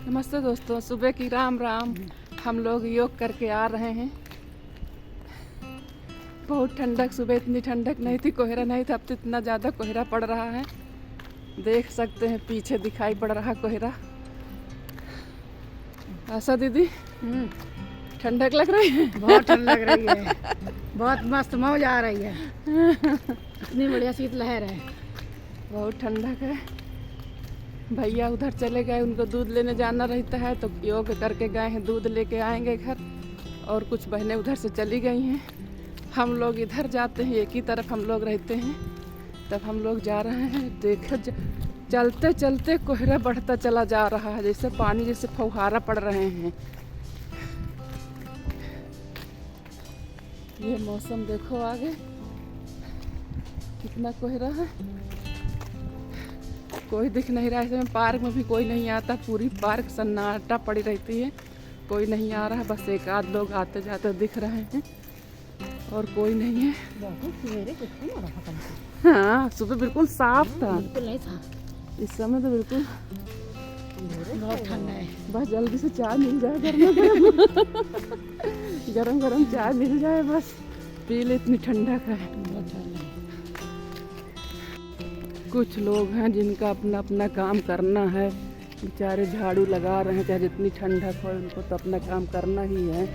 नमस्ते दोस्तों, सुबह की राम राम। हम लोग योग करके आ रहे हैं। बहुत ठंडक, सुबह इतनी ठंडक नहीं थी, कोहरा नहीं था, अब तो इतना ज़्यादा कोहरा पड़ रहा है। देख सकते हैं पीछे दिखाई पड़ रहा कोहरा। आशा दीदी, ठंडक लग रही है? बहुत ठंड लग रही है, बहुत मस्त मौज आ रही है। इतनी बढ़िया शीतलहर है। बहुत ठंडक है। भैया उधर चले गए, उनको दूध लेने जाना रहता है तो योग करके गए हैं, दूध लेके आएंगे घर। और कुछ बहनें उधर से चली गई हैं। हम लोग इधर जाते हैं, एक ही तरफ हम लोग रहते हैं। तब हम लोग जा रहे हैं। देखो चलते चलते कोहरा बढ़ता चला जा रहा है, जैसे पानी जैसे फुहारा पड़ रहे हैं। ये मौसम देखो आगे कितना कोहरा है, कोई दिख नहीं रहा है। पार्क में भी कोई नहीं आता, पूरी पार्क सन्नाटा पड़ी रहती है, कोई नहीं आ रहा। बस एक आध लोग आते जाते दिख रहे हैं और कोई नहीं है। हाँ, सुबह बिल्कुल साफ था, बिल्कुल नहीं था। इस समय तो बिल्कुल बहुत ठंड है। बस जल्दी से चाय मिल जाए, गरम गरम गरम चाय मिल जाए, बस पी ले, इतनी ठंडक है। बहुत ठंड है। कुछ लोग हैं जिनका अपना अपना काम करना है, बेचारे झाड़ू लगा रहे हैं। चाहे जितनी ठंडक हो, उनको तो अपना काम करना ही है।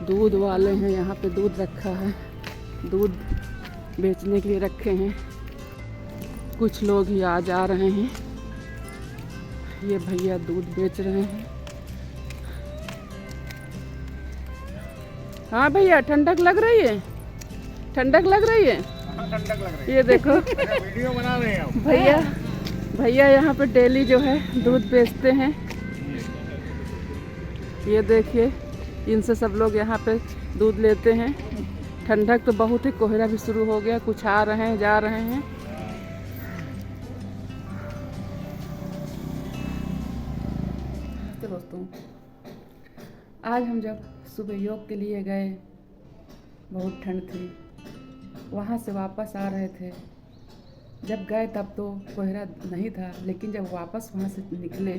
दूध वाले हैं, यहाँ पे दूध रखा है, दूध बेचने के लिए रखे हैं। कुछ लोग ही आ जा रहे हैं। ये भैया दूध बेच रहे हैं। हाँ भैया, ठंडक लग रही है? ठंडक लग रही है? ठंडक लग रही ये देखो है। वीडियो बना रहे हैं हम। भैया यहाँ पे डेली जो है दूध बेचते हैं। ये देखिए, इनसे सब लोग यहाँ पे दूध लेते हैं। ठंडक तो बहुत है, कोहरा भी शुरू हो गया, कुछ आ रहे हैं जा रहे हैं। तो दोस्तों, आज हम जब सुबह योग के लिए गए, बहुत ठंड थी, वहाँ से वापस आ रहे थे। जब गए तब तो कोहरा नहीं था, लेकिन जब वापस वहाँ से निकले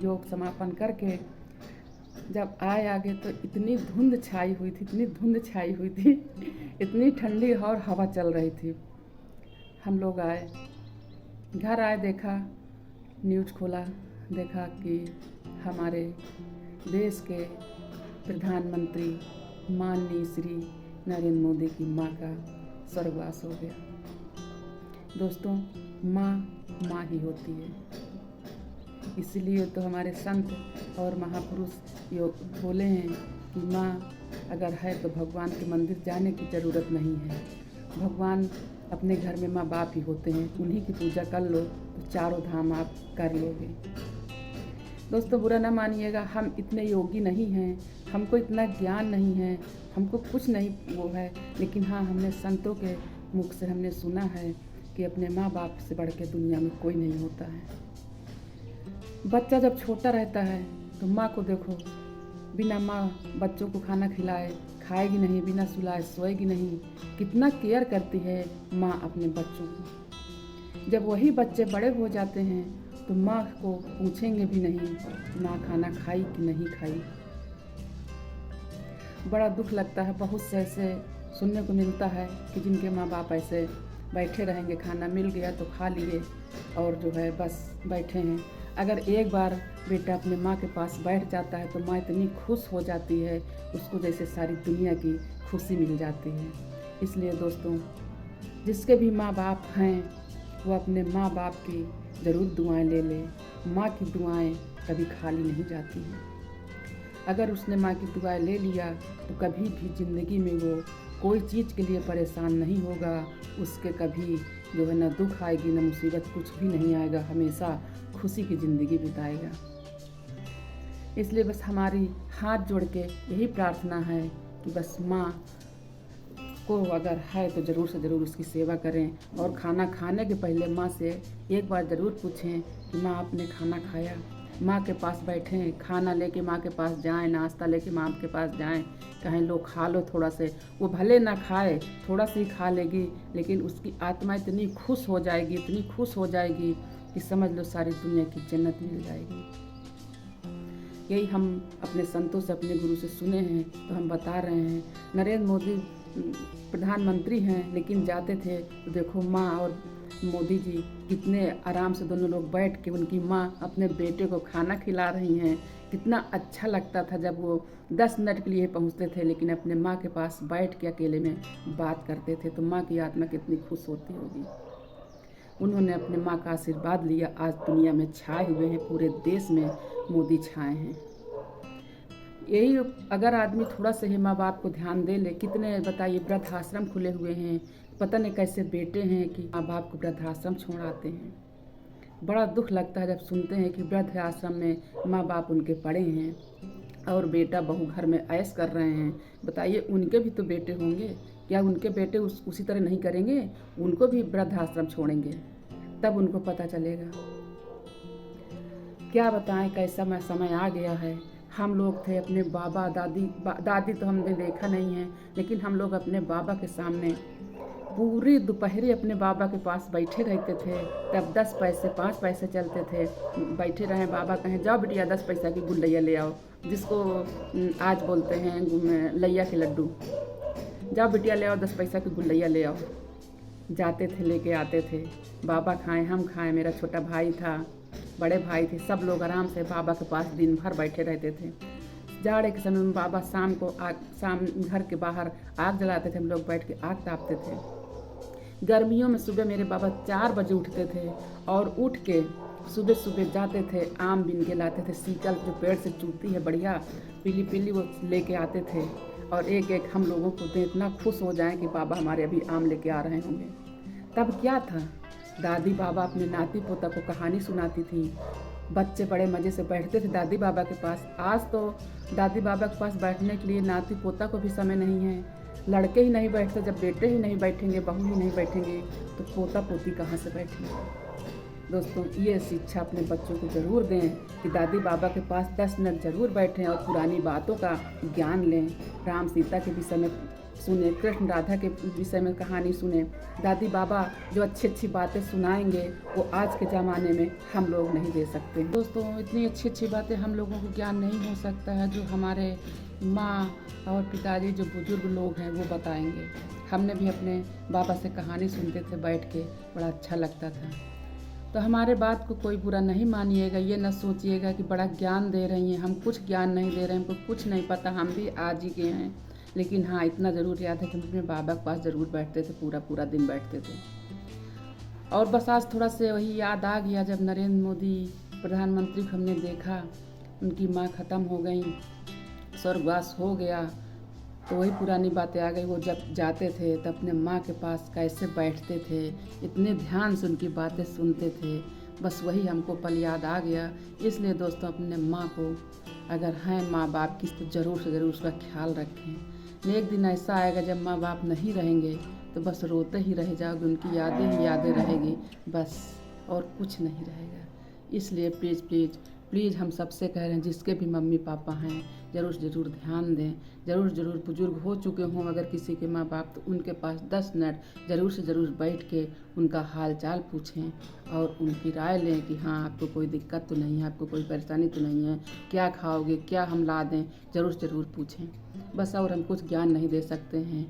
योग समापन करके, जब आए आगे तो इतनी धुंध छाई हुई थी, इतनी धुंध छाई हुई थी, इतनी ठंडी और हवा चल रही थी। हम लोग आए, घर आए, देखा, न्यूज़ खोला, देखा कि हमारे देश के प्रधानमंत्री माननीय श्री नरेंद्र मोदी की माँ का स्वर्गवास हो गया। दोस्तों, माँ माँ ही होती है, इसलिए तो हमारे संत और महापुरुष योग बोले हैं कि माँ अगर है तो भगवान के मंदिर जाने की ज़रूरत नहीं है। भगवान अपने घर में माँ बाप ही होते हैं, उन्हीं की पूजा कर लो तो चारों धाम आप कर लोगे। दोस्तों, बुरा ना मानिएगा, हम इतने योगी नहीं हैं, हमको इतना ज्ञान नहीं है, हमको कुछ नहीं वो है, लेकिन हाँ, हमने संतों के मुख से हमने सुना है कि अपने माँ बाप से बढ़ के दुनिया में कोई नहीं होता है। बच्चा जब छोटा रहता है तो माँ को देखो, बिना माँ बच्चों को खाना खिलाए खाएगी नहीं, बिना सुलाए सोएगी नहीं। कितना केयर करती है माँ अपने बच्चों को। जब वही बच्चे बड़े हो जाते हैं तो माँ को पूछेंगे भी नहीं माँ खाना खाई कि नहीं खाई। बड़ा दुख लगता है। बहुत से ऐसे सुनने को मिलता है कि जिनके माँ बाप ऐसे बैठे रहेंगे, खाना मिल गया तो खा लिए और जो है बस बैठे हैं। अगर एक बार बेटा अपने माँ के पास बैठ जाता है तो माँ इतनी खुश हो जाती है, उसको जैसे सारी दुनिया की खुशी मिल जाती है। इसलिए दोस्तों, जिसके भी माँ बाप हैं वो अपने माँ बाप की ज़रूर दुआएं ले ले। माँ की दुआएं कभी खाली नहीं जाती हैं। अगर उसने माँ की दुआएं ले लिया तो कभी भी ज़िंदगी में वो कोई चीज़ के लिए परेशान नहीं होगा। उसके कभी जो है ना दुख आएगी ना मुसीबत, कुछ भी नहीं आएगा, हमेशा खुशी की ज़िंदगी बिताएगा। इसलिए बस हमारी हाथ जोड़ के यही प्रार्थना है कि बस माँ को अगर है तो ज़रूर से ज़रूर उसकी सेवा करें। और खाना खाने के पहले माँ से एक बार ज़रूर पूछें कि माँ आपने खाना खाया। माँ के पास बैठें, खाना लेके माँ के पास जाएं, नाश्ता लेके माँ के पास जाएं, कहें लो खा लो थोड़ा से। वो भले ना खाए, थोड़ा सा ही खा लेगी, लेकिन उसकी आत्मा इतनी खुश हो जाएगी, इतनी खुश हो जाएगी कि समझ लो सारी दुनिया की जन्नत मिल जाएगी। यही हम अपने संतों से, अपने गुरु से सुने हैं, तो हम बता रहे हैं। नरेंद्र मोदी प्रधानमंत्री हैं, लेकिन जाते थे तो देखो माँ और मोदी जी कितने आराम से दोनों लोग बैठ के, उनकी माँ अपने बेटे को खाना खिला रही हैं। कितना अच्छा लगता था जब वो 10 मिनट के लिए पहुंचते थे, लेकिन अपने माँ के पास बैठ के अकेले में बात करते थे, तो माँ की आत्मा कितनी खुश होती होगी। उन्होंने अपने माँ का आशीर्वाद लिया, आज दुनिया में छाए हुए हैं, पूरे देश में मोदी छाए हैं। यही अगर आदमी थोड़ा सा ही माँ बाप को ध्यान दे ले, कितने बताइए वृद्धाश्रम खुले हुए हैं, पता नहीं कैसे बेटे हैं कि माँ बाप को वृद्धाश्रम छोड़ आते हैं। बड़ा दुख लगता है जब सुनते हैं कि वृद्धाश्रम में माँ बाप उनके पड़े हैं और बेटा बहू घर में ऐश कर रहे हैं। बताइए उनके भी तो बेटे होंगे, क्या उनके बेटे उसी तरह नहीं करेंगे? उनको भी वृद्धाश्रम छोड़ेंगे, तब उनको पता चलेगा। क्या बताएं कैसा समय आ गया है। हम लोग थे अपने बाबा दादी तो हमने देखा नहीं है, लेकिन हम लोग अपने बाबा के सामने पूरी दोपहरी अपने बाबा के पास बैठे रहते थे। तब 10 पैसे 5 पैसे चलते थे, बैठे रहे, बाबा कहें जाओ बिटिया 10 पैसा की गुल्लैया ले आओ, जिसको आज बोलते हैं लैया के लड्डू। जाओ बिटिया ले आओ 10 पैसा की गुल्लैया ले आओ। जाते थे, लेके आते थे, बाबा खाएं हम खाएं। मेरा छोटा भाई था, बड़े भाई थे, सब लोग आराम से बाबा के पास दिन भर बैठे रहते थे। जाड़े के समय में बाबा शाम घर के बाहर आग जलाते थे, हम लोग बैठ के आग तापते थे। गर्मियों में सुबह मेरे बाबा 4 बजे उठते थे और उठ के सुबह सुबह जाते थे, आम बीन के लाते थे, सीकल जो पेड़ से चूती है बढ़िया पीली पीली, वो लेके आते थे और एक एक हम लोगों को दे, इतना खुश हो जाएं कि बाबा हमारे अभी आम लेके आ रहे होंगे। तब क्या था, दादी बाबा अपने नाती पोता को कहानी सुनाती थी, बच्चे बड़े मज़े से बैठते थे दादी बाबा के पास। आज तो दादी बाबा के पास बैठने के लिए नाती पोता को भी समय नहीं है, लड़के ही नहीं बैठते। जब बेटे ही नहीं बैठेंगे, बहू ही नहीं बैठेंगे, तो पोता पोती कहाँ से बैठेंगे। दोस्तों, ये शिक्षा अपने बच्चों को ज़रूर दें कि दादी बाबा के पास 10 मिनट ज़रूर बैठें और पुरानी बातों का ज्ञान लें। राम सीता के विषय में सुने, कृष्ण राधा के विषय में कहानी सुने। दादी बाबा जो अच्छी अच्छी बातें सुनाएंगे, वो आज के ज़माने में हम लोग नहीं दे सकते। दोस्तों, इतनी अच्छी अच्छी बातें हम लोगों को ज्ञान नहीं हो सकता है जो हमारे माँ और पिताजी जो बुजुर्ग लोग हैं वो बताएंगे। हमने भी अपने बाबा से कहानी सुनते थे बैठ के, बड़ा अच्छा लगता था। तो हमारे बात को कोई बुरा नहीं मानिएगा, ये न सोचिएगा कि बड़ा ज्ञान दे रही हैं, हम कुछ ज्ञान नहीं दे रहे हैं, हमको कुछ नहीं पता, हम भी आज ही के हैं। लेकिन हाँ, इतना ज़रूर याद है कि हम अपने बाबा के पास ज़रूर बैठते थे, पूरा पूरा दिन बैठते थे। और बस आज थोड़ा से वही याद आ गया, जब नरेंद्र मोदी प्रधानमंत्री को हमने देखा, उनकी माँ ख़त्म हो गई, स्वर्गवास हो गया, तो वही पुरानी बातें आ गई। वो जब जाते थे तो अपने माँ के पास कैसे बैठते थे, इतने ध्यान से उनकी बातें सुनते थे, बस वही हमको पल याद आ गया। इसलिए दोस्तों, अपने माँ को अगर हैं माँ बाप की तो ज़रूर से ज़रूर उसका ख्याल रखें। एक दिन ऐसा आएगा जब माँ बाप नहीं रहेंगे तो बस रोते ही रह जाओगे, उनकी यादें ही यादें रहेगी बस, और कुछ नहीं रहेगा। इसलिए प्लीज़ प्लीज़ प्लीज़ हम सबसे कह रहे हैं, जिसके भी मम्मी पापा हैं ज़रूर ज़रूर ध्यान दें। ज़रूर बुजुर्ग हो चुके हों अगर किसी के माँ बाप, तो उनके पास 10 मिनट ज़रूर से ज़रूर बैठ के उनका हाल चाल पूछें और उनकी राय लें कि हाँ, आपको कोई दिक्कत तो नहीं है, आपको कोई परेशानी तो नहीं है, क्या खाओगे, क्या हम ला दें, ज़रूर पूछें बस। और हम कुछ ज्ञान नहीं दे सकते हैं।